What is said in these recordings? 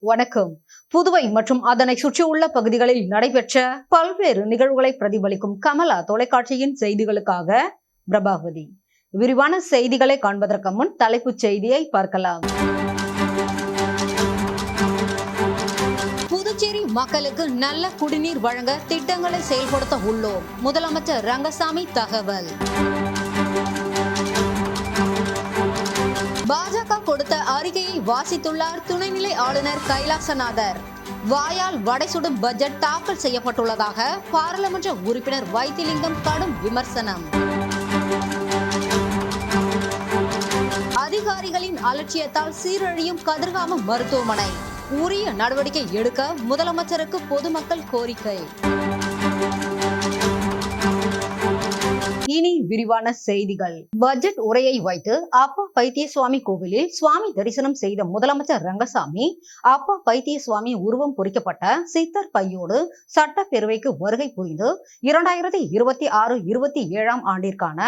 வணக்கம். புதுவை மற்றும் அதனை சுற்றியுள்ள பகுதிகளில் நடைபெற்ற பல்வேறு நிகழ்வுகளை பிரதிபலிக்கும் கமலா தொலைக்காட்சியின் செய்திகளுக்காக பிரபாவதி. விரிவான செய்திகளை காண்பதற்கு முன் தலைப்புச் செய்தியை பார்க்கலாம். புதுச்சேரி மக்களுக்கு நல்ல குடிநீர் வழங்க திட்டங்களை செயல்படுத்த உள்ளோம். முதலமைச்சர் ரங்கசாமி தகவல். பாஜக கொடுத்த அறிக்கையை வாசித்துள்ளார் துணைநிலை ஆளுநர் கைலாசநாதர். வாயால் வடைசுடும் பட்ஜெட் தாக்கல் செய்யப்பட்டுள்ளதாக பாராளுமன்ற உறுப்பினர் வைத்திலிங்கம் கடும் விமர்சனம். அதிகாரிகளின் அலட்சியத்தால் சீரழியும் கதிர்காமம் மருத்துவமனை. உரிய நடவடிக்கை எடுக்க முதலமைச்சருக்கு பொதுமக்கள் கோரிக்கை. இனி விரிவான செய்திகள். பட்ஜெட் உரையை வைத்து அப்பா பைத்தியசுவாமி கோவிலில் சுவாமி தரிசனம் செய்த முதலமைச்சர் ரங்கசாமி அப்பா பைத்தியசுவாமி உருவம் பொறிக்கப்பட்ட சித்தர் பையோடு சட்டப்பேரவைக்கு வருகை புரிந்து 2026-27 ஆண்டிற்கான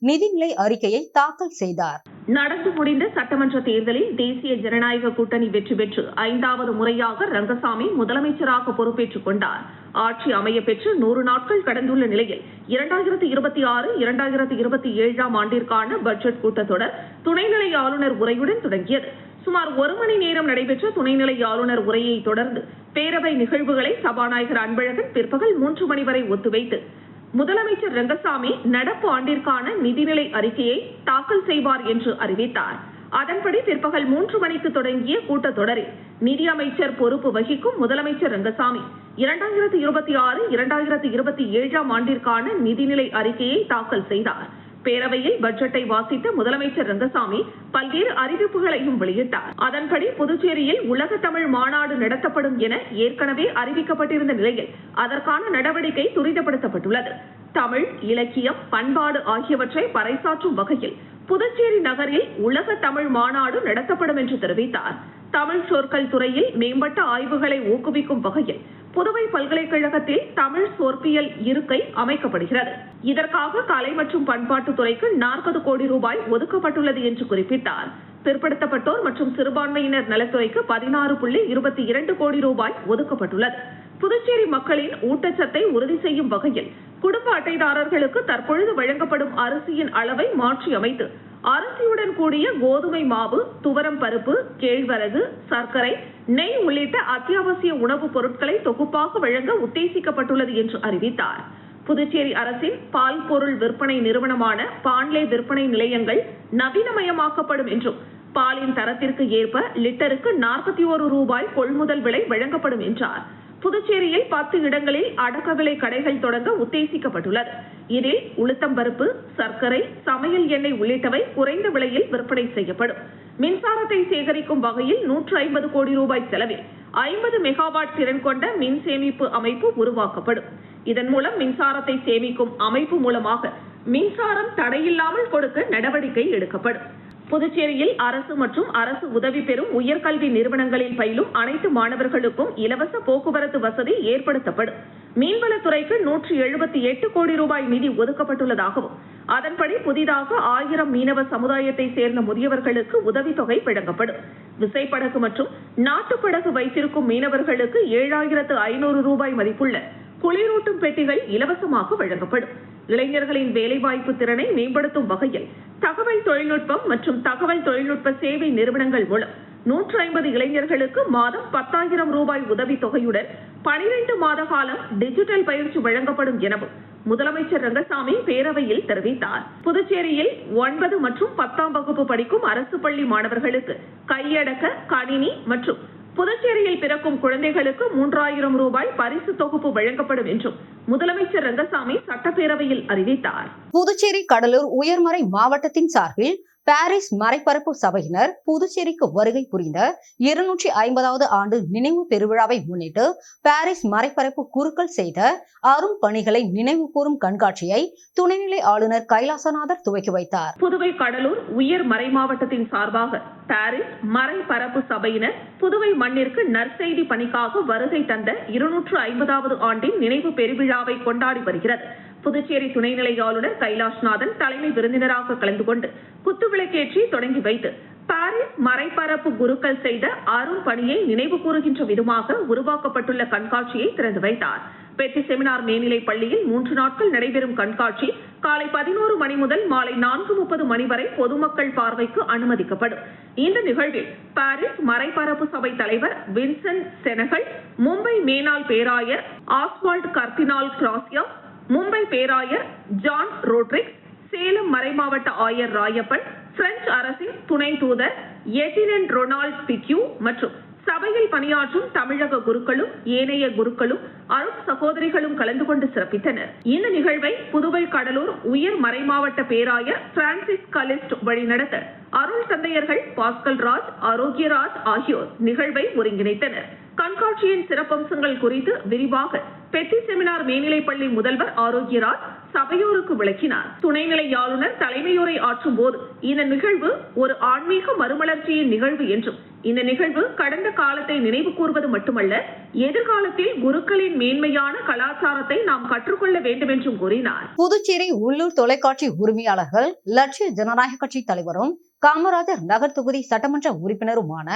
நிதிநிலை அறிக்கையை தாக்கல் செய்தார். நடந்து முடிந்த சட்டமன்ற தேர்தலில் தேசிய ஜனநாயக கூட்டணி வெற்றி பெற்று 5வது முறையாக ரங்கசாமி முதலமைச்சராக பொறுப்பேற்றுக் கொண்டார். ஆட்சி அமைய பெற்று 100 நாட்கள் கடந்துள்ள நிலையில் 2026-2027 ஆண்டிற்கான பட்ஜெட் கூட்டத்தொடர் துணைநிலை ஆளுநர் உரையுடன் தொடங்கியது. சுமார் 1 மணி நேரம் நடைபெற்ற துணைநிலை ஆளுநர் உரையை தொடர்ந்து பேரவை நிகழ்வுகளை சபாநாயகர் அன்பழகன் பிற்பகல் 3 மணி வரை ஒத்திவைத்து முதலமைச்சர் ரங்கசாமி நடப்பு ஆண்டிற்கான நிதிநிலை அறிக்கையை தாக்கல் செய்வார் என்று அறிவித்தார். அதன்படி பிற்பகல் 3 மணிக்கு தொடங்கிய கூட்டத்தொடரில் நிதியமைச்சர் பொறுப்பு வகிக்கும் முதலமைச்சர் ரங்கசாமி 2026-2027 ஆண்டிற்கான நிதிநிலை அறிக்கையை தாக்கல் செய்தார். பேரவையில் பட்ஜெட்டை வாசித்த முதலமைச்சர் ரங்கசாமி பல்வேறு அறிவிப்புகளையும் வெளியிட்டார். அதன்படி புதுச்சேரியில் உலக தமிழ் மாநாடு நடத்தப்படும் என ஏற்கனவே அறிவிக்கப்பட்டிருந்த நிலையில் அதற்கான நடவடிக்கை துரிதப்படுத்தப்பட்டுள்ளது. தமிழ், இலக்கியம், பண்பாடு ஆகியவற்றை பறைசாற்றும் வகையில் புதுச்சேரி நகரில் உலக தமிழ் மாநாடு நடத்தப்படும் என்று தெரிவித்தார். தமிழ் சொற்கள் துறையில் மேம்பட்ட ஆய்வுகளை ஊக்குவிக்கும் வகையில் புதுவை பல்கலைக்கழகத்தில் தமிழ் சொற்பியல் இருக்கை அமைக்கப்படுகிறது. இதற்காக கலை மற்றும் பண்பாட்டுத் துறைக்கு 40 கோடி ரூபாய் ஒதுக்கப்பட்டுள்ளது என்று குறிப்பிட்டார். பிற்படுத்தப்பட்டோர் மற்றும் சிறுபான்மையினர் நலத்துறைக்கு 16.22 கோடி ரூபாய் ஒதுக்கப்பட்டுள்ளது. புதுச்சேரி மக்களின் ஊட்டச்சத்தை உறுதி செய்யும் வகையில் குடும்ப அட்டைதாரர்களுக்கு தற்பொழுது வழங்கப்படும் அரிசியின் அளவை மாற்றி அமைத்து அரிசியுடன் கூடிய கோதுமை மாவு, துவரம் பருப்பு, கேழ்வரகு, சர்க்கரை, நெய் உள்ளிட்ட அத்தியாவசிய உணவுப் பொருட்களை தொகுப்பாக வழங்க உத்தேசிக்கப்பட்டுள்ளது என்று அறிவித்தார். புதுச்சேரி அரசின் பால் பொருள் விற்பனை நிறுவனமான பாண்லே விற்பனை நிலையங்கள் நவீனமயமாக்கப்படும் என்றும் பாலின் தரத்திற்கு ஏற்ப லிட்டருக்கு 41 ரூபாய் கொள்முதல் விலை வழங்கப்படும் என்றார். புதுச்சேரியில் 10 இடங்களில் அடக்க விலை கடைகள் தொடங்க உத்தேசிக்கப்பட்டுள்ளது. இதில் உளுத்தம்பருப்பு, சர்க்கரை, சமையல் எண்ணெய் உள்ளிட்டவை குறைந்த விலையில் விற்பனை செய்யப்படும். மின்சாரத்தை சேகரிக்கும் வகையில் 150 கோடி ரூபாய் செலவில் 50 மெகாவாட் திறன் கொண்ட மின் சேமிப்பு அமைப்பு உருவாக்கப்படும். இதன் மூலம் மின்சாரத்தை சேமிக்கும் அமைப்பு மூலமாக மின்சாரம் தடையில்லாமல் கொடுக்க நடவடிக்கை எடுக்கப்படும். புதுச்சேரியில் அரசு மற்றும் அரசு உதவி பெறும் உயர்கல்வி நிறுவனங்களில் பயிலும் அனைத்து மாணவர்களுக்கும் இலவச போக்குவரத்து வசதி ஏற்படுத்தப்படும். மீன்வளத்துறைக்கு 178 கோடி ரூபாய் நிதி ஒதுக்கப்பட்டுள்ளதாகவும் அதன்படி புதிதாக 1000 மீனவ சமுதாயத்தை சேர்ந்த முதியவர்களுக்கு உதவித்தொகை வழங்கப்படும். விசைப்படகு மற்றும் நாட்டுப்படகு வைத்திருக்கும் மீனவர்களுக்கு 7500 ரூபாய் மதிப்புள்ள குளிரூட்டும் பெட்டிகள் இலவசமாக வழங்கப்படும். இளைஞர்களின் வேலைவாய்ப்பு திறனை மேம்படுத்தும் வகையில் தகவல் தொழில்நுட்பம் மற்றும் தகவல் தொழில்நுட்ப சேவை நிறுவனங்கள் மூலம் 150 இளைஞர்களுக்கு மாதம் 10,000 ரூபாய் உதவி தொகையுடன் 12 மாத காலம் டிஜிட்டல் பயிற்சி வழங்கப்படும் எனவும் முதலமைச்சர் ரங்கசாமி பேரவையில் தெரிவித்தார். புதுச்சேரியில் 9 மற்றும் 10ஆம் வகுப்பு படிக்கும் அரசு பள்ளி மாணவர்களுக்கு கையடக்க, கணினி மற்றும் புதுச்சேரியில் பிறக்கும் குழந்தைகளுக்கு 3000 ரூபாய் பரிசு தொகுப்பு வழங்கப்படும் என்றும் முதலமைச்சர் ரங்கசாமி சட்டப்பேரவையில் அறிவித்தார். புதுச்சேரி கடலூர் உயர்மறை மாவட்டத்தின் சார்பில் பாரிஸ் மறைபரப்பு சபையினர் புதுச்சேரிக்கு வருகை புரிந்த 250வது ஆண்டு நினைவு பெருவிழாவை முன்னிட்டு பாரிஸ் மறைபரப்பு குருக்கள் செய்த அரும் பணிகளை நினைவு கூறும் கண்காட்சியை துணைநிலை ஆளுநர் கைலாசநாதர் துவக்கி வைத்தார். புதுவை கடலூர் உயர் மறை மாவட்டத்தின் சார்பாக பாரிஸ் மறைபரப்பு சபையினர் புதுவை மண்ணிற்கு நற்செய்தி பணிக்காக வருகை தந்த 250வது ஆண்டின் நினைவு பெருவிழாவை கொண்டாடி வருகிறது. புதுச்சேரி துணைநிலை ஆளுநர் கைலாஷ்நாதன் தலைமை விருந்தினராக கலந்து கொண்டு குத்துவிளக்கேற்றி தொடங்கி வைத்து பாரிஸ் மறைபரப்பு குருக்கள் செய்த அரும் பணியை நினைவு கூறுகின்ற விதமாக உருவாக்கப்பட்டுள்ள கண்காட்சியை திறந்து வைத்தார். பெத்தி செமினார் மேல்நிலைப் பள்ளியில் 3 நாட்கள் நடைபெறும் கண்காட்சி காலை 11 மணி முதல் மாலை 4:30 மணி வரை பொதுமக்கள் பார்வைக்கு அனுமதிக்கப்படும். இந்த நிகழ்வில் பாரிஸ் மறைபரப்பு சபை தலைவர் வின்சென்ட் செனகல், மும்பை மேனாள் பேராயர் ஆஸ்வால்ட் கர்தினால் கிராசியா, மும்பை பேராயர் ஜான் ரோட்ரிக்ஸ், சேலம் மறைமாவட்ட ஆயர் ராயப்பன், பிரெஞ்சு அரசின் துணை தூதர் எட்டினன் ரொனால்ட் பிக்யூ மற்றும் சபையில் பணியாற்றும் தமிழக குருக்களும் ஏனைய குருக்களும் அருட் சகோதரிகளும் கலந்து கொண்டு சிறப்பித்தனர். இந்த நிகழ்வை புதுவை கடலூர் உயர் மறைமாவட்ட பேராயர் பிரான்சிஸ் கலிஸ்ட் வழிநடத்த அருள் தந்தையர்கள் பாஸ்கல் ராஜ், ஆரோக்கியராஜ் ஆகியோர் நிகழ்வை ஒருங்கிணைத்தனர். கண்காட்சியின் சிறப்பம்சங்கள் குறித்து விரிவாக பெத்தி செமினார் மேல்நிலைப்பள்ளி முதல்வர் ஆரோக்கியராஜ் சபையோருக்கு விளக்கினார். துணைநிலை ஆளுநர் தலைமையுரை ஆற்றும் போது இந்த நிகழ்வு ஒரு ஆன்மீக மறுமலர்ச்சியின் நிகழ்வு என்றும், இந்த நிகழ்வு கடந்த காலத்தை நினைவு கூர்வது மட்டுமல்ல, எதிர்காலத்தில் குருக்களின் மேன்மையான கலாச்சாரத்தை நாம் கற்றுக்கொள்ள வேண்டும் என்றும் கூறினார். புதுச்சேரி உள்ளூர் தொலைக்காட்சி உரிமையாளர்கள் லட்சிய ஜனநாயக கட்சி தலைவரும் காமராஜர் நகர் தொகுதி சட்டமன்ற உறுப்பினருமான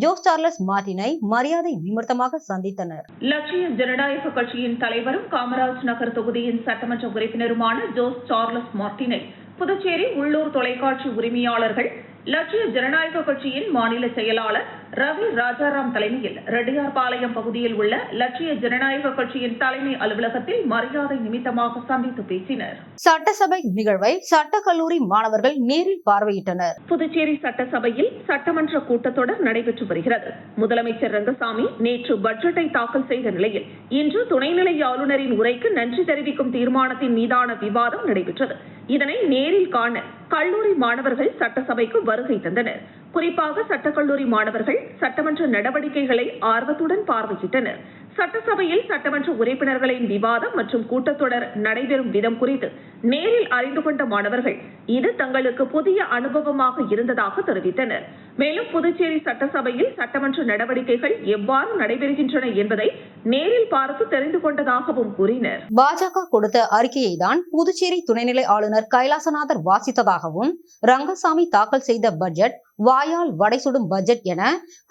ஜோஸ் சார்லஸ் மார்டினை மரியாதை நிமித்தமாக சந்தித்தனர். லட்சிய ஜனநாயக கட்சியின் தலைவரும் காமராஜ் நகர் தொகுதியின் சட்டமன்ற உறுப்பினருமான ஜோஸ் சார்லஸ் மார்டினை புதுச்சேரி உள்ளூர் தொலைக்காட்சி உரிமையாளர்கள் லட்சிய ஜனநாயக கட்சியின் மாநில செயலாளர் ரவி ராஜாராம் தலைமையில் ரெட்டியார்பாளையம் பகுதியில் உள்ள லட்சிய ஜனநாயக கட்சியின் தலைமை அலுவலகத்தில் மரியாதை நிமித்தமாக சந்தித்து பேசினர். சட்டசபை நிகழ்வை சட்டக்கல்லூரி மாணவர்கள் நேரில் பார்வையிட்டனர். புதுச்சேரி சட்டசபையில் சட்டமன்ற கூட்டத்தொடர் நடைபெற்று வருகிறது. முதலமைச்சர் ரங்கசாமி நேற்று பட்ஜெட்டை தாக்கல் செய்த நிலையில் இன்று துணைநிலை ஆளுநரின் உரைக்கு நன்றி தெரிவிக்கும் தீர்மானத்தின் மீதான விவாதம் நடைபெற்றது. இதனை நேரில் காண கல்லூரி மாணவர்கள் சட்டசபைக்கு வருகை தந்தனர். குறிப்பாக சட்டக்கல்லூரி மாணவர்கள் சட்டமன்ற நடவடிக்கைகளை ஆர்வத்துடன் பார்வையிட்டனர். சட்டசபையில் சட்டமன்ற உறுப்பினர்களின் விவாதம் மற்றும் கூட்டத்தொடர் நடைபெறும் விதம் குறித்து நேரில் அறிந்து கொண்ட மாணவர்கள் இது தங்களுக்கு புதிய அனுபவமாக இருந்ததாக தெரிவித்தனர். மேலும் புதுச்சேரி சட்டசபையில் சட்டமன்ற நடவடிக்கைகள் எவ்வாறு நடைபெறுகின்றன என்பதை நேரில் பார்த்து தெரிந்து கொண்டதாகவும் கூறினர். பாஜக கொடுத்த அறிக்கையை தான் புதுச்சேரி துணைநிலை ஆளுநர் கைலாசநாதர் வாசித்ததாகவும், ரங்கசாமி தாக்கல் செய்த பட்ஜெட் வாயால் வடைசுடும் பட்ஜெட் என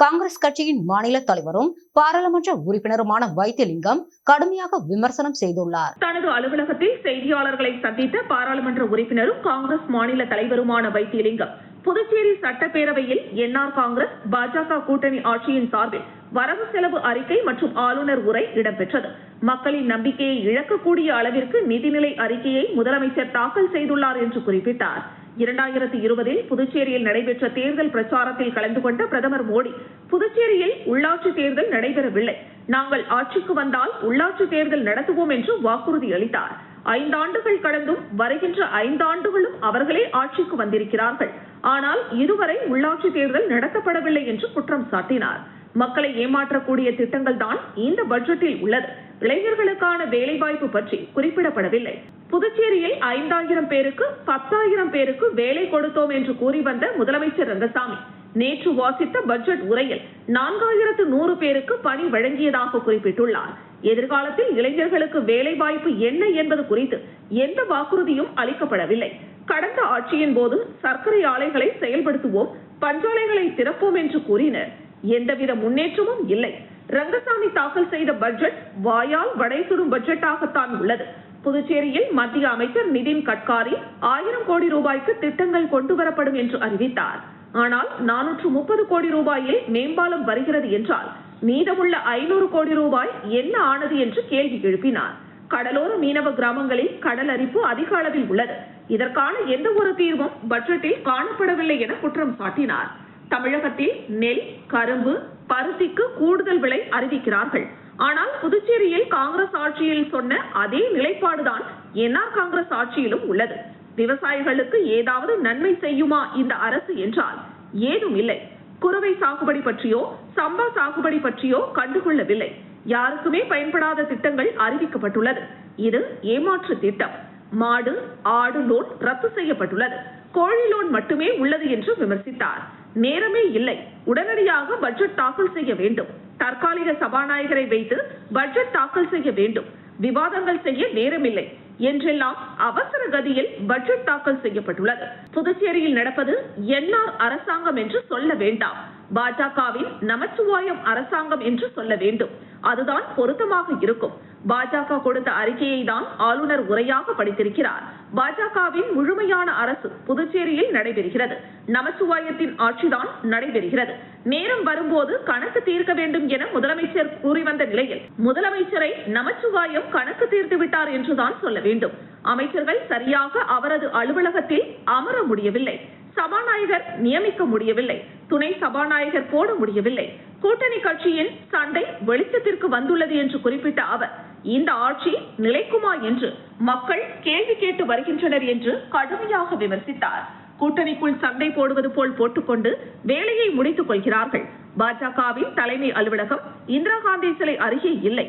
காங்கிரஸ் கட்சியின் மாநில தலைவரும் பாராளுமன்ற உறுப்பினருமான வைத்திலிங்கம் கடுமையாக விமர்சனம் செய்துள்ளார். தனது அலுவலகத்தில் செய்தியாளர்களை சந்தித்த பாராளுமன்ற உறுப்பினரும் காங்கிரஸ் மாநில தலைவருமான வைத்திலிங்கம், புதுச்சேரி சட்டப்பேரவையில் என்ஆர் காங்கிரஸ் பாஜக கூட்டணி ஆட்சியின் சார்பில் வரவு செலவு அறிக்கை மற்றும் ஆளுநர் உரை இடம்பெற்றது. மக்களின் நம்பிக்கையை இழக்கக்கூடிய அளவிற்கு நிதிநிலை அறிக்கையை முதலமைச்சர் தாக்கல் செய்துள்ளார் என்று குறிப்பிட்டார். 2020 புதுச்சேரியில் நடைபெற்ற தேர்தல் பிரச்சாரத்தில் கலந்து கொண்ட பிரதமர் மோடி, புதுச்சேரியில் உள்ளாட்சி தேர்தல் நடைபெறவில்லை, நாங்கள் ஆட்சிக்கு வந்தால் உள்ளாட்சி தேர்தல் நடத்துவோம் என்று வாக்குறுதி அளித்தார். 5 ஆண்டுகள் கடந்தும் வருகின்ற 5 ஆண்டுகளும் அவர்களே ஆட்சிக்கு வந்திருக்கிறார்கள். ஆனால் இதுவரை உள்ளாட்சி தேர்தல் நடத்தப்படவில்லை என்று குற்றம் சாட்டினார். மக்களை ஏமாற்றக்கூடிய திட்டங்கள் தான் இந்த பட்ஜெட்டில் உள்ளது. இளைஞர்களுக்கான வேலைவாய்ப்பு பற்றி குறிப்பிடப்படவில்லை. புதுச்சேரியில் 5000 பேருக்கு 10,000 பேருக்கு வேலை கொடுத்தோம் என்று கூறி வந்த முதலமைச்சர் ரங்கசாமி நேற்று வாசித்த பட்ஜெட் உரையில் 4100 பேருக்கு பணி வழங்கியதாக குறிப்பிட்டுள்ளார். எதிர்காலத்தில் இளைஞர்களுக்கு வேலை வாய்ப்பு என்ன என்பது குறித்து எந்த வாக்குறுதியும் அளிக்கப்படவில்லை. கடந்த ஆட்சியின் போது சர்க்கரை ஆலைகளை செயல்படுத்துவோம், பஞ்சாலைகளை திறப்போம் என்று கூறினர். எந்தவித முன்னேற்றமும் இல்லை. ரங்கசாமி தாக்கல் செய்த பட்ஜெட் வாயால் வடை சுடும் பட்ஜெட்டாகத்தான் உள்ளது. புதுச்சேரியில் மத்திய அமைச்சர் நிதின் கட்காரி 1000 கோடி ரூபாய்க்கு திட்டங்கள் கொண்டுவரப்படும் என்று அறிவித்தார். ஆனால் 430 கோடி ரூபாயில் மேம்பாலம் வருகிறது என்றால் மீதமுள்ள 500 கோடி ரூபாய் என்ன ஆனது என்று கேள்வி எழுப்பினார். கடலோர மீனவ கிராமங்களில் கடல் அரிப்பு அதிக அளவில் உள்ளது. இதற்கான எந்த ஒரு தீர்வும் பட்ஜெட்டில் காணப்படவில்லை என குற்றம் சாட்டினார். தமிழகத்தில் நெல், கரும்பு, பருத்திக்கு கூடுதல் விலை அறிவிக்கிறார்கள். ஆனால் புதுச்சேரியில் காங்கிரஸ் ஆட்சியில் சொன்ன அதே நிலைப்பாடுதான் என்ஆர் காங்கிரஸ் ஆட்சியிலும் உள்ளது. விவசாயிகளுக்கு ஏதாவது நன்மை செய்யுமா இந்த அரசு என்றால் ஏதும் இல்லை. குறுவை சாகுபடி பற்றியோ சம்பா சாகுபடி பற்றியோ கண்டுகொள்ளவில்லை. யாருக்குமே பயன்படாத திட்டங்கள் அறிவிக்கப்பட்டுள்ளது. இது ஏமாற்று திட்டம். மாடு, ஆடு லோன் ரத்து செய்யப்பட்டுள்ளது. கோழி லோன் மட்டுமே உள்ளது என்று விமர்சித்தார். நேரமே இல்லை, உடனடியாக பட்ஜெட் தாக்கல் செய்ய வேண்டும். தற்காலிக சபாநாயகரை வைத்து பட்ஜெட் தாக்கல் செய்ய வேண்டும். விவாதங்கள் செய்ய நேரமில்லை என்றெல்லாம் அவசர கதியில் பட்ஜெட் தாக்கல் செய்யப்பட்டுள்ளது. புதுச்சேரியில் நடப்பது என்ஆர் அரசாங்கம் என்று சொல்ல வேண்டாம், பாஜகவின் நமச்சிவாயம் அரசாங்கம் என்று சொல்ல வேண்டும். அதுதான் பொருத்தமாக இருக்கும். பாஜக கொடுத்த அறிக்கையை தான் ஆளுநர் உரையாக படித்திருக்கிறார். பாஜகவின் முழுமையான அரசு புதுச்சேரியில் நடைபெறுகிறது. நமச்சிவாயத்தின் ஆட்சிதான் நடைபெறுகிறது. நேரம் வரும்போது கணக்கு தீர்க்க வேண்டும் என முதலமைச்சர் கூறி வந்த நிலையில் முதலமைச்சரை நமச்சிவாயம் கணக்கு தீர்த்து விட்டார் என்றுதான் சொல்ல வேண்டும். அமைச்சர்கள் சரியாக அவரது அலுவலகத்தில் அமர முடியவில்லை, சபாநாயகர் நியமிக்க முடியவில்லை, துணை சபாநாயகர் போட முடியவில்லை. கூட்டணி கட்சியின் சண்டை வெளிச்சத்திற்கு வந்துள்ளது என்று குறிப்பிட்ட அவர், இந்த ஆட்சி நிலைக்குமா என்று மக்கள் கேள்வி கேட்டு வருகின்றனர் என்று கடுமையாக விமர்சித்தார். கூட்டணிக்குள் சண்டை போடுவது போல் போட்டுக்கொண்டு வேலையை முடித்துக் கொள்கிறார்கள். பாஜகவின் தலைமை அலுவலகம் இந்திரா காந்தி சிலை அருகே இல்லை,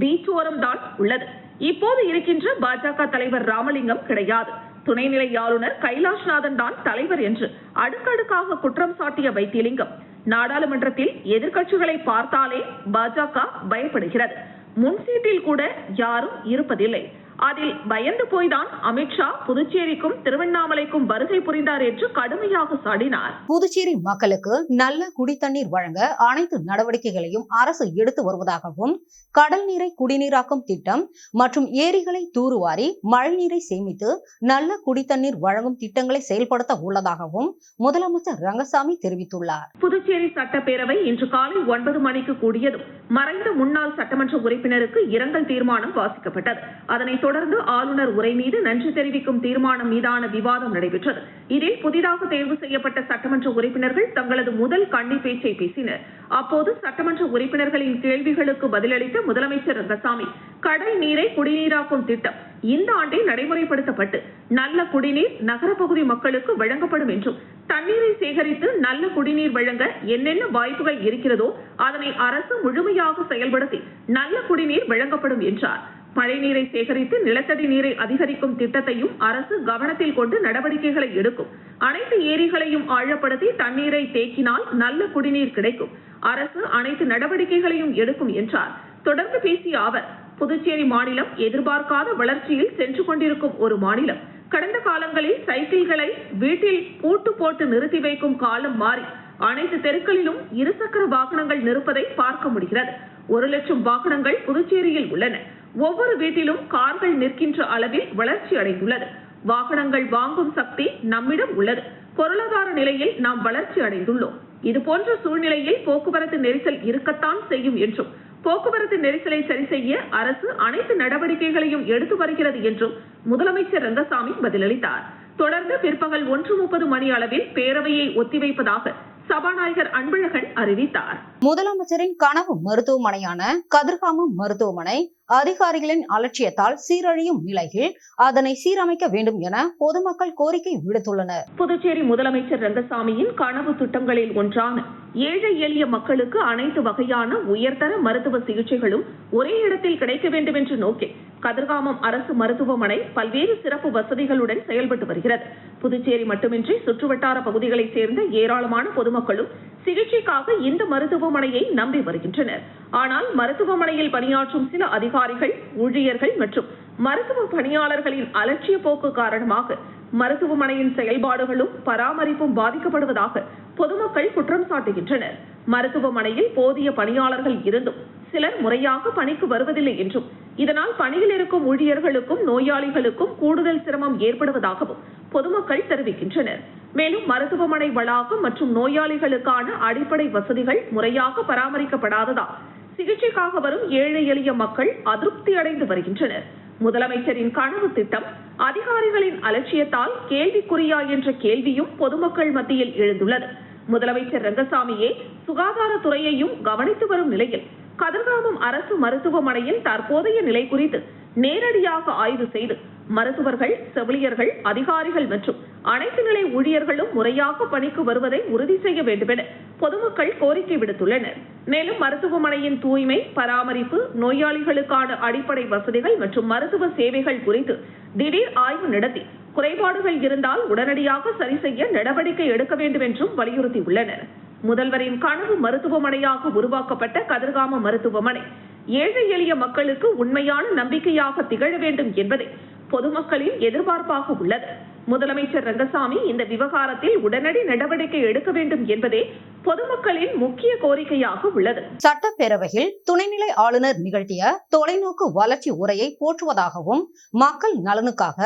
பீச் ஓரம் தான் உள்ளது. இப்போது இருக்கின்ற பாஜக தலைவர் ராமலிங்கம் கிடையாது, துணைநிலை ஆளுநர் கைலாஷ்நாதன் தான் தலைவர் என்று அடுக்கடுக்காக குற்றம் சாட்டிய வைத்தியலிங்கம், நாடாளுமன்றத்தில் எதிர்க்கட்சிகளை பார்த்தாலே பாஜக பயப்படுகிறது. முன்சீட்டில் கூட யாரும் இருப்பதில்லை. அதில் பயந்து போய்தான் அமித்ஷா புதுச்சேரிக்கும் திருவண்ணாமலைக்கும் வருகை புரிந்தார் என்று கடுமையாக சாடினார். புதுச்சேரி மக்களுக்கு நல்ல குடித்தண்ணீர் வழங்க அனைத்து நடவடிக்கைகளையும் அரசு எடுத்து வருவதாகவும், கடல் நீரை குடிநீராக்கும் திட்டம் மற்றும் ஏரிகளை தூர்வாரி மழைநீரை சேமித்து நல்ல குடித்தண்ணீர் வழங்கும் திட்டங்களை செயல்படுத்த உள்ளதாகவும் முதலமைச்சர் ரங்கசாமி தெரிவித்துள்ளார். புதுச்சேரி சட்டப்பேரவை இன்று காலை 9 மணிக்கு கூடியதும் மறைந்த முன்னாள் சட்டமன்ற உறுப்பினருக்கு இரங்கல் தீர்மானம் வாசிக்கப்பட்டது. அதனைத் தொடர்ந்து ஆளுநர் உரை மீது நன்றி தெரிவிக்கும் தீர்மானம் மீதான விவாதம் நடைபெற்றது. இதில் புதிதாக தேர்வு செய்யப்பட்ட சட்டமன்ற உறுப்பினர்கள் தங்களது முதல் கன்னி பேச்சை பேசினர். அப்போது சட்டமன்ற உறுப்பினர்களின் கேள்விகளுக்கு பதிலளித்த முதலமைச்சர் ரங்கசாமி, கடல் நீரை குடிநீராக்கும் திட்டம் இந்த ஆண்டே நடைமுறைப்படுத்தப்பட்டு நல்ல குடிநீர் நகர பகுதி மக்களுக்கு வழங்கப்படும் என்றும், தண்ணீரை சேகரித்து நல்ல குடிநீர் வழங்க என்னென்ன வாய்ப்புகள் இருக்கிறதோ அதனை அரசு முழுமையாக செயல்படுத்தி நல்ல குடிநீர் வழங்கப்படும் என்றார். மழைநீரை சேகரித்து நிலத்தடி நீரை அதிகரிக்கும் திட்டத்தையும் அரசு கவனத்தில் கொண்டு நடவடிக்கைகளை எடுக்கும். அனைத்து ஏரிகளையும் ஆழப்படுத்தி தண்ணீரை தேக்கினால் நல்ல குடிநீர் கிடைக்கும். அரசு அனைத்து நடவடிக்கைகளையும் எடுக்கும் என்றார். தொடர்ந்து பேசிய அவர், புதுச்சேரி மாநிலம் எதிர்பார்க்காத வளர்ச்சியில் சென்று கொண்டிருக்கும் ஒரு மாநிலம். கடந்த காலங்களில் சைக்கிள்களை வீட்டில் பூட்டு போட்டு நிறுத்தி வைக்கும் காலம் மாறி அனைத்து தெருக்களிலும் இருசக்கர வாகனங்கள் நிற்பதை பார்க்க முடிகிறது. 1 லட்சம் வாகனங்கள் புதுச்சேரியில் உள்ளன. ஒவ்வொரு வீட்டிலும் கார்கள் நிற்கின்ற அளவில் வளர்ச்சி அடைந்துள்ளது. வாகனங்கள் வாங்கும் சக்தி நம்மிடம் உள்ளது. பொருளாதார நிலையில் நாம் வளர்ச்சி அடைந்துள்ளோம். இதுபோன்ற சூழ்நிலையில் போக்குவரத்து நெரிசல் இருக்கத்தான் செய்யும் என்றும், போக்குவரத்து நெரிசலை சரி செய்ய அரசு அனைத்து நடவடிக்கைகளையும் எடுத்து வருகிறது என்றும் முதலமைச்சர் ரங்கசாமி பதிலளித்தார். தொடர்ந்து பிற்பகல் 1:30 மணி அளவில் பேரவையை ஒத்திவைப்பதாக சபாநாயகர் அன்பழகன் அறிவித்தார். முதலமைச்சரின் கனவு மருத்துவமனையான கதிர்காமம் மருத்துவமனை அதிகாரிகளின் அலட்சியத்தால் சீரழியும் நிலையில் அதனை சீரமைக்க வேண்டும் என பொதுமக்கள் கோரிக்கை விடுத்துள்ளனர். புதுச்சேரி முதலமைச்சர் ரங்கசாமியின் கனவு திட்டங்களில் ஒன்றான ஏழை எளிய மக்களுக்கு அனைத்து வகையான உயர்தர மருத்துவ சிகிச்சைகளும் ஒரே இடத்தில் கிடைக்க வேண்டும் என்ற நோக்கில் கதிர்காமம் அரசு மருத்துவமனை பல்வேறு சிறப்பு வசதிகளுடன் செயல்பட்டு வருகிறது. புதுச்சேரி மட்டுமின்றி சுற்றுவட்டார பகுதிகளைச் சேர்ந்த ஏராளமான பொதுமக்களும் சிகிச்சைக்காக இந்த மருத்துவமனையை நம்பி வருகின்றனர். ஆனால் மருத்துவமனையில் பணியாற்றும் சில அதிகாரிகள், ஊழியர்கள் மற்றும் மருத்துவ பணியாளர்களின் அலட்சிய போக்கு காரணமாக மருத்துவமனையின் செயல்பாடுகளும் பராமரிப்பும் பாதிக்கப்படுவதாக பொதுமக்கள் குற்றம் சாட்டுகின்றனர். மருத்துவமனையில் போதிய பணியாளர்கள் இருந்தும் சிலர் முறையாக பணிக்கு வருவதில்லை என்றும், இதனால் பணியில் இருக்கும் ஊழியர்களுக்கும் நோயாளிகளுக்கும் கூடுதல் சிரமம் ஏற்படுவதாகவும் பொதுமக்கள் தெரிவிக்கின்றனர். மேலும் மருத்துவமனை வளாகம் மற்றும் நோயாளிகளுக்கான அடிப்படை வசதிகள் முறையாக பராமரிக்கப்படாததால் சிகிச்சைக்காக வரும் ஏழை எளிய மக்கள் அதிருப்தி அடைந்து வருகின்றனர். முதலமைச்சரின் கனவு திட்டம் அதிகாரிகளின் அலட்சியத்தால் கேள்விக்குறியா என்ற கேள்வியும் பொதுமக்கள் மத்தியில் எழுந்துள்ளது. முதலமைச்சர் ரங்கசாமியே சுகாதாரத்துறையையும் கவனித்து வரும் நிலையில் கதிர்காமம் அரசு மருத்துவமனையின் தற்போதைய நிலை குறித்து நேரடியாக ஆய்வு செய்து மருத்துவர்கள், செவிலியர்கள், அதிகாரிகள் மற்றும் அனைத்து நிலை ஊழியர்களும் முறையாக பணிக்கு வருவதை உறுதி செய்ய வேண்டும் என பொதுமக்கள் கோரிக்கை விடுத்துள்ளனர். மேலும் மருத்துவமனையின் தூய்மை, பராமரிப்பு, நோயாளிகளுக்கான அடிப்படை வசதிகள் மற்றும் மருத்துவ சேவைகள் குறித்து திடீர் ஆய்வு நடத்தி குறைபாடுகள் இருந்தால் உடனடியாக சரி செய்ய நடவடிக்கை எடுக்க வேண்டும் என்றும் வலியுறுத்தியுள்ளனர். முதல்வரின் கனவு மருத்துவமனையாக உருவாக்கப்பட்ட கதிர்காம மருத்துவமனை ஏழை எளிய மக்களுக்கு உண்மையான நம்பிக்கையாக திகழ வேண்டும் என்பதே பொதுமக்களின் எதிர்பார்ப்பாக உள்ளது. முதலமைச்சர் ரங்கசாமி இந்த விவகாரத்தில் உடனடி நடவடிக்கை எடுக்க வேண்டும் என்பதே பொதுமக்களின் முக்கிய கோரிக்கையாக உள்ளது. சட்டப்பேரவையில் துணைநிலை ஆளுநர் நிகழ்த்திய தொலைநோக்கு வளர்ச்சி உரையை போற்றுவதாகவும் மக்கள் நலனுக்காக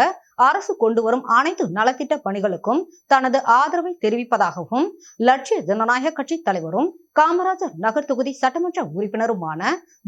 அரசு கொண்டு வரும் அனைத்து நலத்திட்ட பணிகளுக்கும் தனது ஆதரவை தெரிவிப்பதாகவும் லட்சிய ஜனநாயக கட்சி தலைவரும் காமராஜர் நகர் தொகுதி சட்டமன்ற உறுப்பினருமான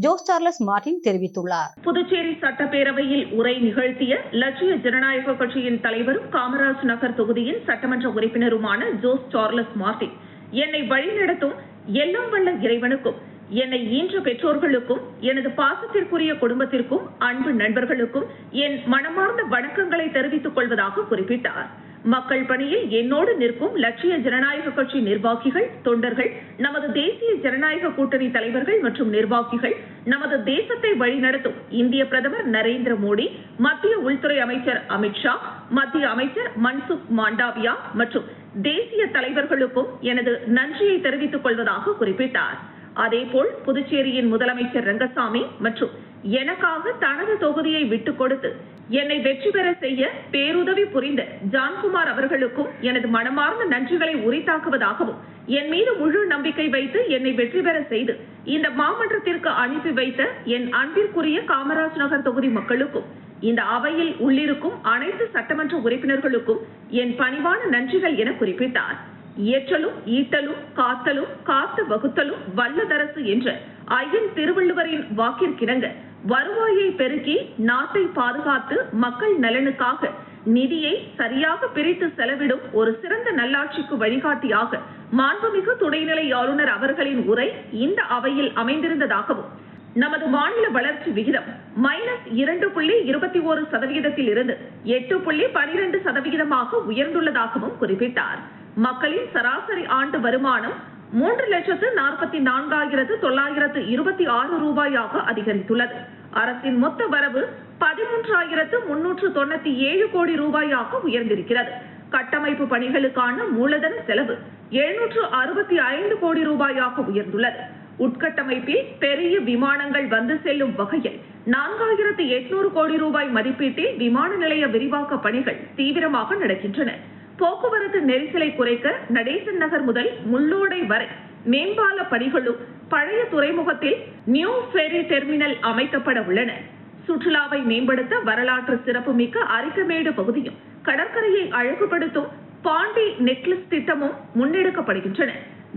ஜோஸ் சார்லஸ் மார்டின் தெரிவித்துள்ளார். புதுச்சேரி சட்டப்பேரவையில் உரை நிகழ்த்திய லட்சிய ஜனநாயக கட்சியின் தலைவரும் காமராஜ் நகர் தொகுதியின் சட்டமன்ற உறுப்பினருமான ஜோஸ் சார்லஸ் மார்டின், என்னை வழிநடத்தும் எல்லாம் வல்ல இறைவனுக்கும், என்னை ஈன்ற பெற்றோர்களுக்கும், எனது பாசத்திற்குரிய குடும்பத்திற்கும், அன்பு நண்பர்களுக்கும் என் மனமார்ந்த வணக்கங்களை தெரிவித்துக் கொள்வதாக குறிப்பிட்டார். மக்கள் பணியில் என்னோடு நிற்கும் லட்சிய ஜனநாயக கட்சி நிர்வாகிகள், தொண்டர்கள், நமது தேசிய ஜனநாயக கூட்டணி தலைவர்கள் மற்றும் நிர்வாகிகள், நமது தேசத்தை வழிநடத்தும் இந்திய பிரதமர் நரேந்திர மோடி, மத்திய உள்துறை அமைச்சர் அமித்ஷா, மத்திய அமைச்சர் மன்சுக் மாண்டவியா மற்றும் தேசிய தலைவர்களுக்கும் எனது நன்றியை தெரிவித்துக் கொள்வதாக குறிப்பிட்டார். அதேபோல் புதுச்சேரியின் முதலமைச்சர் ரங்கசாமி மற்றும் எனக்காக தனது தொகுதியை விட்டுக் கொடுத்து என்னை வெற்றி பெற செய்ய பேருதவி புரிந்த ஜான்குமார் அவர்களுக்கும் எனது மனமார்ந்த நன்றிகளை உரித்தாக்குவதாகவும், என் மீது முழு நம்பிக்கை வைத்து என்னை வெற்றி பெற செய்து இந்த மாமன்றத்திற்கு அனுப்பி வைத்த என் அன்பிற்குரிய காமராஜ் நகர் தொகுதி மக்களுக்கும், இந்த அவையில் உள்ளிருக்கும் அனைத்து சட்டமன்ற உறுப்பினர்களுக்கும் என் பணிவான நன்றிகள் என குறிப்பிட்டார். இயற்றலும் ஈட்டலும் காத்தலும் காத்து வகுத்தலும் வல்லதரசு என்ற ஐயன் திருவள்ளுவரின் வாக்கிற்கிணங்க வருவாயை பெருக்கி நாட்டை பாதுகாத்து மக்கள் நலனுக்காக நிதியை சரியாக பிரித்து செலவிடும் ஒரு சிறந்த நல்லாட்சிக்கு வழிகாட்டியாக மாண்புமிகு துணைநிலை ஆளுநர் அவர்களின் உரை இந்த அவையில் அமைந்திருந்ததாகவும், நமது மாநில வளர்ச்சி விகிதம் -2.21% இருந்து 8.12% உயர்ந்துள்ளதாகவும் குறிப்பிட்டார். மக்களின் சராசரி ஆண்டு வருமானம் 3,44,926 ரூபாயாக அதிகரித்துள்ளது. அரசின் மொத்த வரவு 13,397 கோடி ரூபாயாக உயர்ந்திருக்கிறது. கட்டமைப்பு பணிகளுக்கான மூலதன செலவு 765 கோடி ரூபாயாக உயர்ந்துள்ளது. உட்கட்டமைப்பில் பெரிய விமானங்கள் வந்து செல்லும் வகையில் 4,800 கோடி ரூபாய் மதிப்பீட்டில் விமான நிலைய விரிவாக்க பணிகள் தீவிரமாக நடக்கின்றன. போக்குவரத்து நெரிசலை குறைக்க நடேசன் நகர் முதல் முள்ளோடை வரை மேம்பால பணிகளும், பழைய துறைமுகத்தில் நியூ ஃபெரி டெர்மினல் அமைக்கப்பட உள்ளன. சுற்றுலாவை மேம்படுத்த வரலாற்று சிறப்புமிக்க அரிக்கமேடு பகுதியும், கடற்கரையை அழகுபடுத்தும் பாண்டி நெக்லஸ் திட்டமும் முன்னெடுக்கப்படுகின்றன.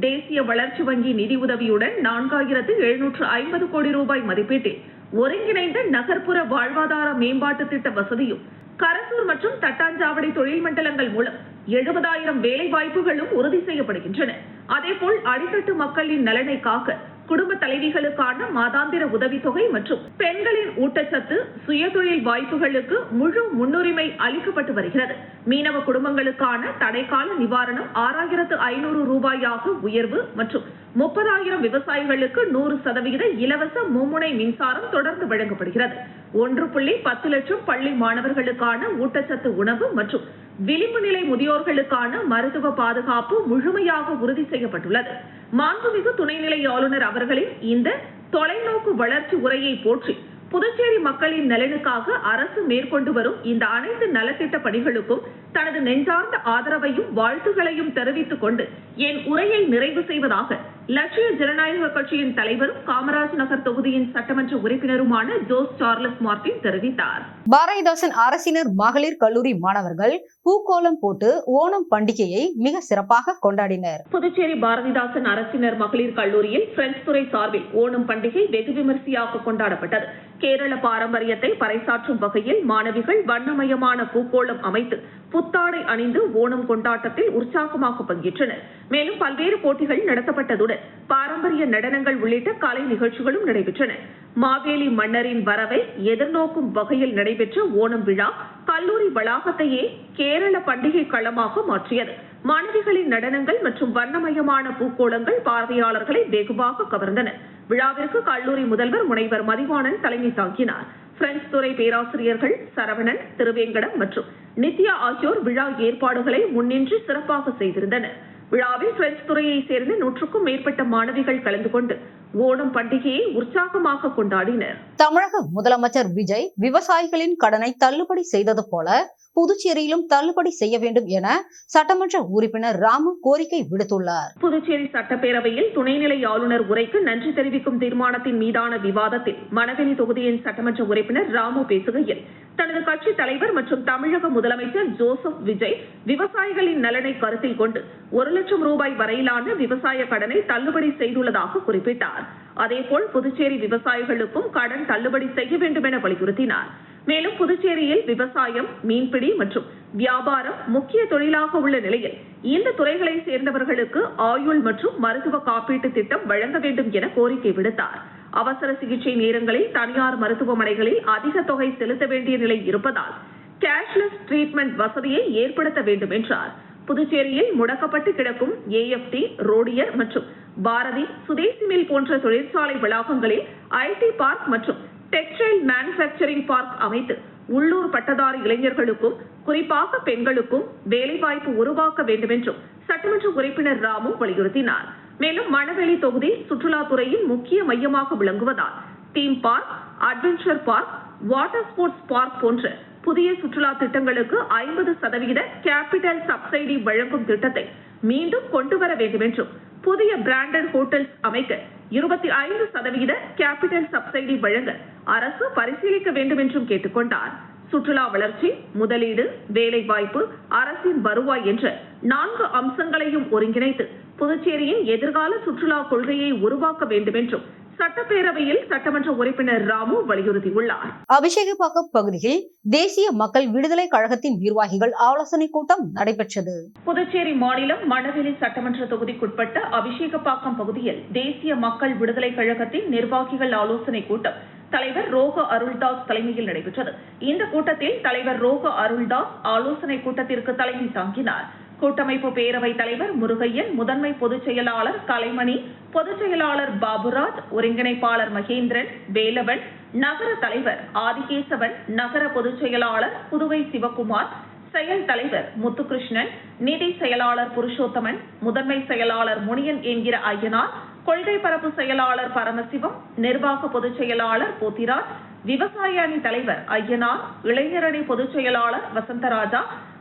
தேசிய வளர்ச்சி வங்கி நிதி உதவியுடன் 4,750 கோடி ரூபாய் மதிப்பீட்டில் ஒருங்கிணைந்த நகர்ப்புற வாழ்வாதார மேம்பாட்டு திட்ட வசதியும், கரசூர் மற்றும் தட்டாஞ்சாவடி தொழில் மண்டலங்கள் மூலம் 70,000 வேலை வாய்ப்புகளும் உறுதி செய்யப்படுகின்றன. அதேபோல் அடித்தட்டு மக்களின் நலனை காக்க குடும்ப தலைவிகளுக்கான மாதாந்திர உதவித்தொகை மற்றும் பெண்களின் ஊட்டச்சத்து, சுயதொழில் வாய்ப்புகளுக்கு முழு முன்னுரிமை அளிக்கப்பட்டு வருகிறது. மீனவ குடும்பங்களுக்கான தடைக்கால நிவாரணம் 6,500 ரூபாயாக உயர்வு மற்றும் 30,000 விவசாயிகளுக்கு 100% இலவச மும்முனை மின்சாரம் தொடர்ந்து வழங்கப்படுகிறது. 1.10 லட்சம் பள்ளி மாணவர்களுக்கான ஊட்டச்சத்து உணவு மற்றும் விளிம்பு நிலை முதியோர்களுக்கான மருத்துவ பாதுகாப்பு முழுமையாக உறுதி செய்யப்பட்டுள்ளது. மாண்புமிகு துணைநிலை ஆளுநர் அவர்களின் இந்த தொலைநோக்கு வளர்ச்சி உரையை போற்றி புதுச்சேரி மக்களின் நலனுக்காக அரசு மேற்கொண்டு வரும் இந்த அனைத்து நலத்திட்ட பணிகளுக்கும் தனது நெஞ்சார்ந்த ஆதரவையும் வாழ்த்துகளையும் தெரிவித்துக் கொண்டு என் உரையை நிறைவு செய்வதாக லட்சிய ஜனநாயக கட்சியின் தலைவரும் காமராஜ் நகர் தொகுதியின் சட்டமன்ற உறுப்பினருமான ஜோஸ் சார்லஸ் மார்டின் தெரிவித்தார். பாரதிதாசன் அரசினர் மகளிர் கல்லூரி மாணவர்கள் பூக்கோலம் போட்டு ஓணம் பண்டிகையை மிக சிறப்பாக கொண்டாடினர். புதுச்சேரி பாரதிதாசன் அரசினர் மகளிர் கல்லூரியில் பிரெஞ்சு துறை சார்பில் ஓணம் பண்டிகை வெகு விமரிசையாக கொண்டாடப்பட்டது. கேரள பாரம்பரியத்தை பறைசாற்றும் வகையில் மாணவிகள் வண்ணமயமான பூக்கோளம் அமைத்து புத்தாடை அணிந்து ஓணம் கொண்டாட்டத்தில் உற்சாகமாக பங்கேற்றனர். மேலும் பல்வேறு போட்டிகள் நடத்தப்பட்டதுடன் பாரம்பரிய நடனங்கள் உள்ளிட்ட கலை நிகழ்ச்சிகளும் நடைபெற்றன. மாவேலி மன்னரின் வரவை எதிர்நோக்கும் வகையில் நடைபெற்ற ஓணம் விழா கல்லூரி வளாகத்தையே கேரள பண்டிகை களமாக மாற்றியது. மாணவிகளின் நடனங்கள் மற்றும் வண்ணமயமான பூக்கோளங்கள் பார்வையாளர்களை வெகுவாக கவர்ந்தன. விழாவிற்கு கல்லூரி முதல்வர் முனைவர் மதிவாணன் தலைமை தாங்கினார். பிரெஞ்சு துறை பேராசிரியர்கள் சரவணன், திருவேங்கடம் மற்றும் நித்யா ஆகியோர் விழா ஏற்பாடுகளை முன்னின்று சிறப்பாக செய்திருந்தனர். விழாவில் பிரெஞ்சு துறையை சேர்ந்த 100க்கும் மேற்பட்ட மாணவிகள் கலந்து கொண்டு ஓணம் பண்டிகையை உற்சாகமாக கொண்டாடினர். தமிழக முதலமைச்சர் விஜய் விவசாயிகளின் கடனை தள்ளுபடி செய்தது போல புதுச்சேரியிலும் தள்ளுபடி செய்ய வேண்டும் என சட்டமன்ற உறுப்பினர் ராமு கோரிக்கை விடுத்துள்ளார். புதுச்சேரி சட்டப்பேரவையில் துணைநிலை ஆளுநர் உரைக்கு நன்றி தெரிவிக்கும் தீர்மானத்தின் மீதான விவாதத்தில் மணவெளி தொகுதியின் சட்டமன்ற உறுப்பினர் ராமு பேசுகையில், தனது கட்சி தலைவர் மற்றும் தமிழக முதலமைச்சர் ஜோசப் விஜய் விவசாயிகளின் நலனை கருத்தில் கொண்டு 1 லட்சம் ரூபாய் வரையிலான விவசாய கடனை தள்ளுபடி செய்துள்ளதாக குறிப்பிட்டார். அதேபோல் புதுச்சேரி விவசாயிகளுக்கும் கடன் தள்ளுபடி செய்ய வேண்டும் என வலியுறுத்தினார். மேலும் புதுச்சேரியில் விவசாயம், மீன்பிடி மற்றும் வியாபாரம் முக்கிய தொழிலாக உள்ள நிலையில் இந்த துறைகளை சேர்ந்தவர்களுக்கு ஆயுள் மற்றும் மருத்துவ காப்பீட்டு திட்டம் வழங்க வேண்டும் என கோரிக்கை விடுத்தார். அவசர சிகிச்சை நேரங்களில் தனியார் மருத்துவமனைகளில் அதிக தொகை செலுத்த வேண்டிய நிலை இருப்பதால் கேஷ்லெஸ் ட்ரீட்மெண்ட் வசதியை ஏற்படுத்த வேண்டும் என்றார். புதுச்சேரியில் முடக்கப்பட்டு கிடக்கும் AFT, ரோடியர் மற்றும் பாரதி, சுதேசி மில் போன்ற தொழிற்சாலை வளாகங்களில் IT பார்க் மற்றும் டெக்ஸ்டைல் மேனுபேக்சரிங் பார்க் அமைத்து உள்ளூர் பட்டதாரி இளைஞர்களுக்கும் குறிப்பாக பெண்களுக்கும் வேலைவாய்ப்பு உருவாக்க வேண்டும் என்றும் சட்டமன்ற உறுப்பினர் ராமு வலியுறுத்தினார். மேலும் மணவெளி தொகுதி சுற்றுலாத்துறையின் முக்கிய மையமாக விளங்குவதால் theme park, adventure park, water sports park போன்ற புதிய சுற்றுலா திட்டங்களுக்கு 50% கேபிட்டல் சப்சிடி வழங்கும் திட்டத்தை மீண்டும் கொண்டு வர வேண்டும் என்றும், புதிய பிராண்டட் ஹோட்டல்ஸ் அமைக்க 25% கேபிட்டல் சப்சிடி வழங்க அரசு பரிசீலிக்க வேண்டும் என்றும் கேட்டுக்கொண்டார். சுற்றுலா வளர்ச்சி, முதலீடு, வேலைவாய்ப்பு, அரசின் வருவாய் என்ற 4 அம்சங்களையும் ஒருங்கிணைத்து புதுச்சேரியின் எதிர்கால சுற்றுலா கொள்கையை உருவாக்க வேண்டும் என்றும் சட்டப்பேரவையில் சட்டமன்ற உறுப்பினர் ராமு வலியுறுத்தியுள்ளார். அபிஷேகப்பாக்கம் பகுதியில் தேசிய மக்கள் விடுதலை கழகத்தின் நிர்வாகிகள் ஆலோசனை கூட்டம் நடைபெற்றது. புதுச்சேரி மாநிலம் மணவெளி சட்டமன்ற தொகுதிக்குட்பட்ட அபிஷேகப்பாக்கம் பகுதியில் தேசிய மக்கள் விடுதலை கழகத்தின் நிர்வாகிகள் ஆலோசனை கூட்டம் தலைவர் ரோக அருள்தாஸ் தலைமையில் நடைபெற்றது. இந்த கூட்டத்தில் தலைவர் ரோக அருள்தாஸ் ஆலோசனை கூட்டத்திற்கு தலைமை தாங்கினார். கூட்டமைப்பு பேரவை தலைவர் முருகையன், முதன்மை பொதுச் செயலாளர் கலைமணி, பொதுச் செயலாளர் பாபுராஜ், ஒருங்கிணைப்பாளர் மகேந்திரன், வேலவன், நகர தலைவர் ஆதிகேசவன், நகர பொதுச் செயலாளர் புதுவை சிவகுமார், செயல் தலைவர் முத்துகிருஷ்ணன், நிதி செயலாளர் புருஷோத்தமன், முதன்மை செயலாளர் முனியன் என்கிற ஐயனார், கொள்கை பரப்பு செயலாளர் பரமசிவம், நிர்வாக பொதுச் செயலாளர் போத்திராஜ், விவசாய அணி தலைவர் ஐயனார், இளைஞரணி பொதுச் செயலாளர் வசந்தராஜா,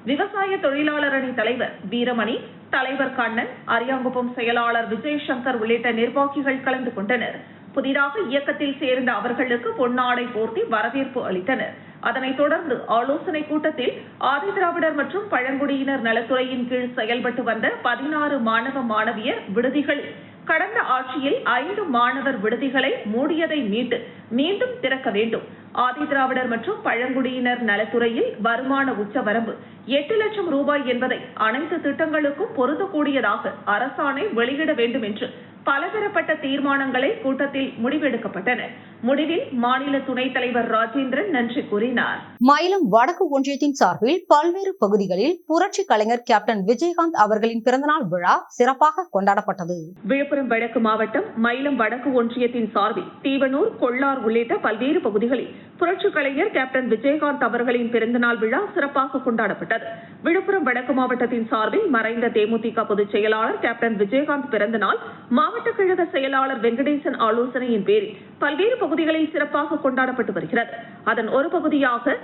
விவசாய தொழிலாளர் அணி தலைவர் வீரமணி, தலைவர் கண்ணன், அரியாங்குப்பம் செயலாளர் விஜயசங்கர் உள்ளிட்ட நிர்வாகிகள் கலந்து கொண்டனர். புதிதாக இயக்கத்தில் சேர்ந்த அவர்களுக்கு பொன்னாடை போர்த்தி வரவேற்பு அளித்தனர். அதனைத் தொடர்ந்து ஆலோசனை கூட்டத்தில் ஆதிதிராவிடர் மற்றும் பழங்குடியினர் நலத்துறையின் கீழ் செயல்பட்டு வந்த 16 மாணவ மாணவியர் விடுதிகளில் கடந்த ஆட்சியில் 5 மாணவர் விடுதிகளை மூடியதை மீட்டு மீண்டும் திறக்க வேண்டும். ஆதிதிராவிடர் மற்றும் பழங்குடியினர் நலத்துறையில் வருமான உச்சவரம்பு 8 லட்சம் ரூபாய் என்பதை அனைத்து திட்டங்களுக்கும் பொருந்தக்கூடியதாக அரசாணை வெளியிட வேண்டும் என்று பலதரப்பட்ட தீர்மானங்களை கூட்டத்தில் முடிவெடுக்கப்பட்டன. முடிவில் மாநில துணைத் தலைவர் ராஜேந்திரன் நன்றி கூறினார். மயிலம் வடக்கு ஒன்றியத்தின் சார்பில் பல்வேறு பகுதிகளில் புரட்சி கலைஞர் கேப்டன் விஜயகாந்த் அவர்களின் பிறந்தநாள் விழா சிறப்பாக கொண்டாடப்பட்டது. விழுப்புரம் வடக்கு மாவட்டம் மயிலம் வடக்கு ஒன்றியத்தின் சார்பில் தீவனூர், கொள்ளார் உள்ளிட்ட பல்வேறு பகுதிகளில் புரட்சி கலைஞர் கேப்டன் விஜயகாந்த் அவர்களின் பிறந்தநாள் விழா சிறப்பாக கொண்டாடப்பட்டது. விழுப்புரம் வடக்கு மாவட்டத்தின் சார்பில் மறைந்த தேமுதிக பொதுச் செயலாளர் கேப்டன் விஜயகாந்த் பிறந்தநாள் மாவட்ட கழக செயலாளர் வெங்கடேசன் ஆலோசனையின் பேரில் பல்வேறு பகுதிகளில் சிறப்பாக கொண்டாடப்பட்டு வருகிறது. அதன் ஒரு பகுதியாக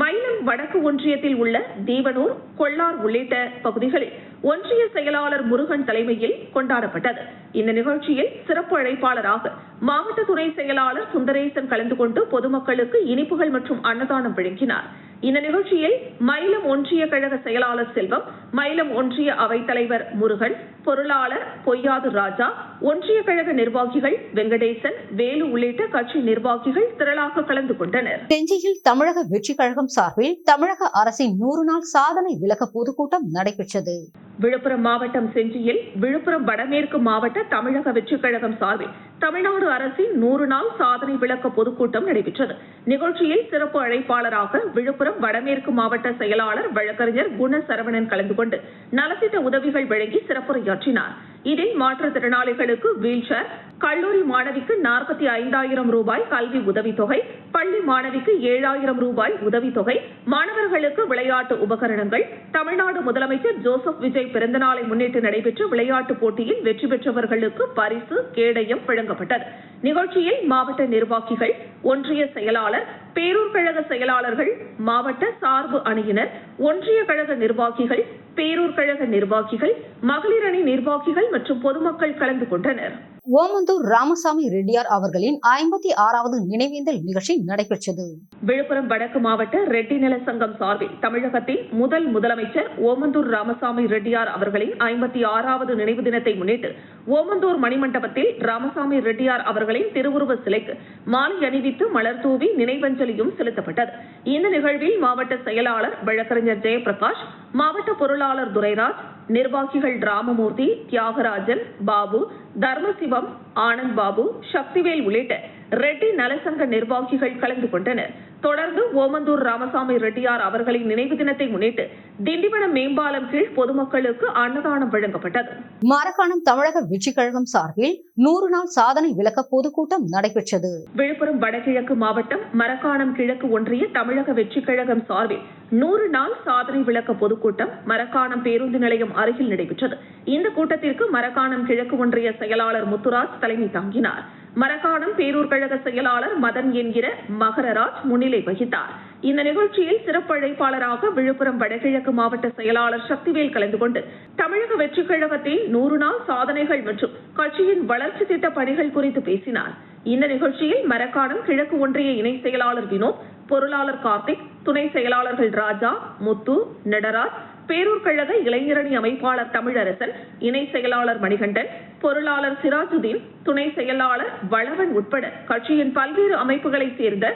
மயிலம் வடக்கு ஒன்றியத்தில் உள்ள தீவனூர், கொள்ளார் உள்ளிட்ட பகுதிகளில் ஒன்றிய செயலாளர் முருகன் தலைமையில் கொண்டாடப்பட்டது. இந்த நிகழ்ச்சியில் சிறப்பு அழைப்பாளராக மாவட்ட துணை செயலாளர் சுந்தரேசன் கலந்து கொண்டு பொதுமக்களுக்கு இனிப்புகள் மற்றும் அன்னதானம் வழங்கினார். இந்த நிகழ்ச்சியில் மயிலம் ஒன்றிய கழக செயலாளர் செல்வம், மயிலம் ஒன்றிய அவைத்தலைவர் முருகன், பொருளாளர் பொய்யாது ராஜா, ஒன்றிய கழக நிர்வாகிகள் வெங்கடேசன், வேலு உள்ளிட்ட கட்சி நிர்வாகிகள் திரளாக கலந்து கொண்டனர். செஞ்சியில் தமிழக வெற்றி கழகம் சார்பில் தமிழக அரசின் 100 நாள் சாதனை விளக்க பொதுக்கூட்டம் நடைபெற்றது. விழுப்புரம் மாவட்டம் செஞ்சியில் விழுப்புரம் வடமேற்கு மாவட்ட தமிழக வெற்றி கழகம் சார்பில் தமிழ்நாடு அரசின் 100 நாள் சாதனை விளக்க பொதுக்கூட்டம் நடைபெற்றது. நிகழ்ச்சியில் சிறப்பு அழைப்பாளராக விழுப்புரம் வடமேற்கு மாவட்ட செயலாளர் வழக்கறிஞர் குணசரவணன் கலந்து கொண்டு நலத்திட்ட உதவிகள் வழங்கி சிறப்புரையாற்றினார். இதில் மாற்றுத்திறனாளிகளுக்கு வீல் சேர், கல்லூரி மாணவிக்கு 45,000 ரூபாய் கல்வி உதவித்தொகை, பள்ளி மாணவிக்கு 7,000 ரூபாய் உதவித்தொகை, மாணவர்களுக்கு விளையாட்டு உபகரணங்கள், தமிழ்நாடு முதலமைச்சர் ஜோசப் விஜய் பிறந்தநாளை முன்னிட்டு நடைபெற்ற விளையாட்டுப் போட்டியில் வெற்றி பெற்றவர்களுக்கு பரிசு, கேடயம் வழங்கப்பட்டது. நிகழ்ச்சியில் மாவட்ட நிர்வாகிகள், ஒன்றிய செயலாளர், பேரூர் கழக செயலாளர்கள், மாவட்ட சார்பு அணியினர், ஒன்றிய கழக நிர்வாகிகள், பேரூர் கழக நிர்வாகிகள், மகளிர் அணி நிர்வாகிகள் மற்றும் பொதுமக்கள் கலந்து கொண்டனர். ஓமந்தூர் ராமசாமி ரெட்டியார் அவர்களின் 56வது நினைவேந்தல் நிகழ்ச்சி நடைபெற்றது. விழுப்புரம் வடக்கு மாவட்ட ரெட்டி நல சங்கம் சார்பில் தமிழகத்தின் முதல் முதலமைச்சர் ஓமந்தூர் ராமசாமி ரெட்டியார் அவர்களின் 56வது நினைவு தினத்தை முன்னிட்டு ஓமந்தூர் மணிமண்டபத்தில் ராமசாமி ரெட்டியார் அவர்களின் திருவுருவ சிலைக்கு மாலை அணிவித்து மலர் தூவி நினைவஞ்சலியும் செலுத்தப்பட்டது. இந்த நிகழ்வில் மாவட்ட செயலாளர் வழக்கறிஞர் ஜெயபிரகாஷ், மாவட்ட பொருளாளர் துரைராஜ், நிர்வாகிகள் ராமமூர்த்தி, தியாகராஜன், பாபு, தர்மசிவம், ஆனந்த் பாபு, சக்திவேல் உள்ளிட்ட ரெட்டி நலசங்க நிர்வாகிகள் கலந்து கொண்டனர். தொடர்ந்து ஓமந்தூர் ராமசாமி ரெட்டியார் அவர்களின் நினைவு தினத்தை முன்னிட்டு திண்டிவனம் மேம்பாலம் கீழ் பொதுமக்களுக்கு அன்னதானம் வழங்கப்பட்டது. மரக்காணம் தமிழக வெற்றிக் கழகம் சார்பில் 100 நாள் சாதனை விளக்க பொதுக்கூட்டம் நடைபெற்றது. விழுப்புரம் வடகிழக்கு மாவட்டம் மரக்காணம் கிழக்கு ஒன்றிய தமிழக வெற்றிக் கழகம் சார்பில் 100 நாள் சாதனை விளக்க பொதுக்கூட்டம் மரக்காணம் பேருந்து நிலையம் அருகில் நடைபெற்றது. இந்த கூட்டத்திற்கு மரக்காணம் கிழக்கு ஒன்றிய செயலாளர் முத்துராஜ் தலைமை தாங்கினார். மரக்காணம் பேரூர் கழக செயலாளர் மதன் என்கிற மகரராஜ் முன்னிலை வகித்தார். இந்த நிகழ்ச்சியில் சிறப்பு அழைப்பாளராக விழுப்புரம் வடகிழக்கு மாவட்ட செயலாளர் சக்திவேல் கலந்து கொண்டு தமிழக வெற்றிக் கழகத்தில் 100 நாள் சாதனைகள் மற்றும் கட்சியின் வளர்ச்சி திட்ட பணிகள் குறித்து பேசினார். இந்த நிகழ்ச்சியில் மரக்காணம் கிழக்கு ஒன்றிய இணை செயலாளர் வினோத், பொருளாளர் கார்த்திக், துணை செயலாளர்கள் ராஜா, முத்து, நடராஜ், பேரூர் கழக இளைஞரணி அமைப்பாளர் தமிழரசன், இணை செயலாளர் மணிகண்டன், பொருளாளர் சிராஜுதீன், துணை செயலாளர் வளவன் உட்பட கட்சியின் பல்வேறு அமைப்புகளை சேர்ந்த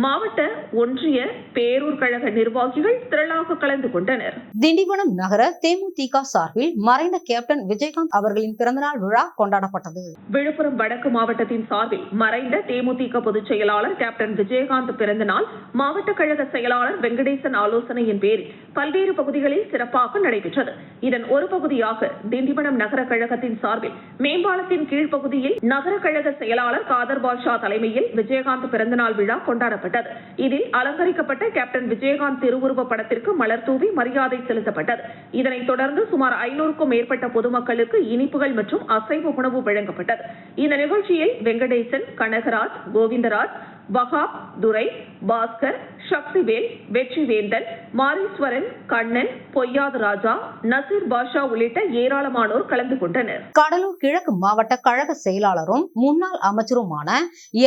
மாவட்ட, ஒன்றிய, பேரூர் கழக நிர்வாகிகள் திரளாக கலந்து கொண்டனர். திண்டிவனம் நகர தேமுதிக சார்பில் மறைந்த கேப்டன் விஜயகாந்த் அவர்களின் பிறந்தநாள் விழா கொண்டாடப்பட்டது. விழுப்புரம் வடக்கு மாவட்டத்தின் சார்பில் மறைந்த தேமுதிக பொதுச் செயலாளர் கேப்டன் விஜயகாந்த் பிறந்தநாள் மாவட்ட கழக செயலாளர் வெங்கடேசன் ஆலோசனையின் பேரில் பல்வேறு பகுதிகளில் சிறப்பாக நடைபெற்றது. இதன் ஒரு பகுதியாக திண்டிவனம் நகர கழகத்தின் சார்பில் மேம்பாலத்தின் கீழ்ப்பகுதியில் நகர கழக செயலாளர் காதர் பாஷா தலைமையில் விஜயகாந்த் பிறந்தநாள் விழா கொண்டாடப்பட்டது. இதில் அலங்கரிக்கப்பட்ட கேப்டன் விஜயகாந்த் திருவுருவ படத்திற்கு மலர் தூவி மரியாதை செலுத்தப்பட்டது. இதனைத் தொடர்ந்து சுமார் 500க்கும் மேற்பட்ட பொதுமக்களுக்கு இனிப்புகள் மற்றும் அசைவ உணவு வழங்கப்பட்டது. இந்த நிகழ்ச்சியில் வெங்கடேசன், கனகராஜ், கோவிந்தராஜ், வகாப், துரை, பாஸ்கர், சக்திவேல், வெற்றிவேந்தன், மாரீஸ்வரன், கண்ணன், பொய்யாது ராஜா, நசீர் பாஷா உள்ளிட்ட ஏராளமானோர் கலந்து கொண்டனர். கடலூர் கிழக்கு மாவட்ட கழக செயலாளரும் முன்னாள் அமைச்சருமான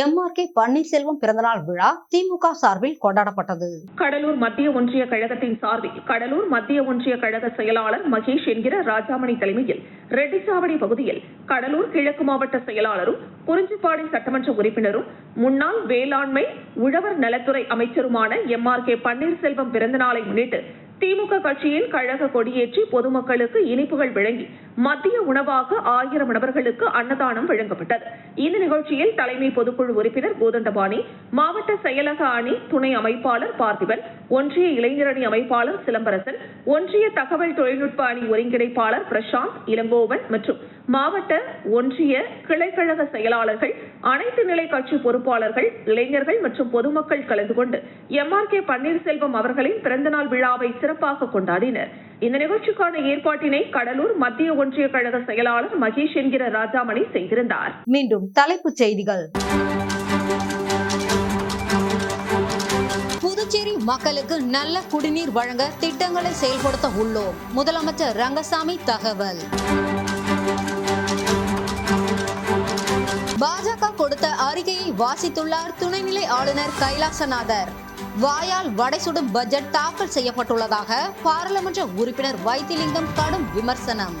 MRK பன்னீர்செல்வம் பிறந்தநாள் விழா திமுக சார்பில் கொண்டாடப்பட்டது. கடலூர் மத்திய ஒன்றிய கழகத்தின் சார்பில் கடலூர் மத்திய ஒன்றிய கழக செயலாளர் மகேஷ் என்கிற ராஜாமணி தலைமையில் ரெட்டிச்சாவடி பகுதியில் கடலூர் கிழக்கு மாவட்ட செயலாளரும் குறிஞ்சிப்பாடி சட்டமன்ற உறுப்பினரும் முன்னாள் வேளாண்மை உழவர் நலத்துறை அமைச்சருமான MRK பன்னீர்செல்வம் பிறந்தநாளை முன்னிட்டு திமுக கட்சியின் கழக கொடியேற்றி பொதுமக்களுக்கு இனிப்புகள் வழங்கி மத்திய உணவாக 1000 நபர்களுக்கு அன்னதானம் வழங்கப்பட்டது. இந்த நிகழ்ச்சியில் தலைமை பொதுக்குழு உறுப்பினர் கோதண்டபாணி, மாவட்ட செயலக அணி துணை அமைப்பாளர் பார்த்திபன், ஒன்றிய இளைஞரணி அமைப்பாளர் சிலம்பரசன், ஒன்றிய தகவல் தொழில்நுட்ப அணி ஒருங்கிணைப்பாளர் பிரசாந்த், இளங்கோவன் மற்றும் மாவட்ட, ஒன்றிய, கிளைக்கழக செயலாளர்கள், அனைத்து நிலை கட்சி பொறுப்பாளர்கள், இளைஞர்கள் மற்றும் பொதுமக்கள் கலந்து கொண்டு MRK பன்னீர்செல்வம் அவர்களின் பிறந்தநாள் விழாவை சிறப்பாக கொண்டாடினர். இந்த நிகழ்ச்சிக்கான ஏற்பாட்டினை கடலூர் மத்திய ஒன்றிய கழக செயலாளர் மகேஷ் என்கிற ராஜாமணி செய்திருந்தார். மீண்டும் தலைப்புச் செய்திகள். புதுச்சேரி மக்களுக்கு நல்ல குடிநீர் வழங்க திட்டங்களை செயல்படுத்த உள்ளோம். முதலமைச்சர் ரங்கசாமி தகவல். பாஜக கொடுத்த அறிக்கையை வாசித்துள்ளார் துணைநிலை ஆளுநர் கைலாசநாதர். வாயால் வடைசுடும் பட்ஜெட் தாக்கல் செய்யப்பட்டுள்ளதாக பாராளுமன்ற உறுப்பினர் வைத்திலிங்கம் கடும் விமர்சனம்.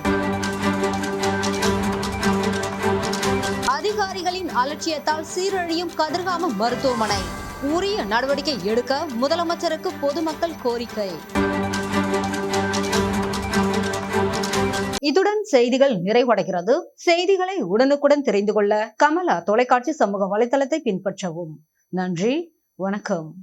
அதிகாரிகளின் அலட்சியத்தால் சீரழியும் கதிர்காமம் மருத்துவமனை. உரிய நடவடிக்கை எடுக்க முதலமைச்சருக்கு பொதுமக்கள் கோரிக்கை. இத்துடன் செய்திகள் நிறைவடைகிறது. செய்திகளை உடனுக்குடன் தெரிந்து கொள்ள கமலா தொலைக்காட்சி சமூக வலைதளத்தை பின்பற்றவும். நன்றி, வணக்கம்.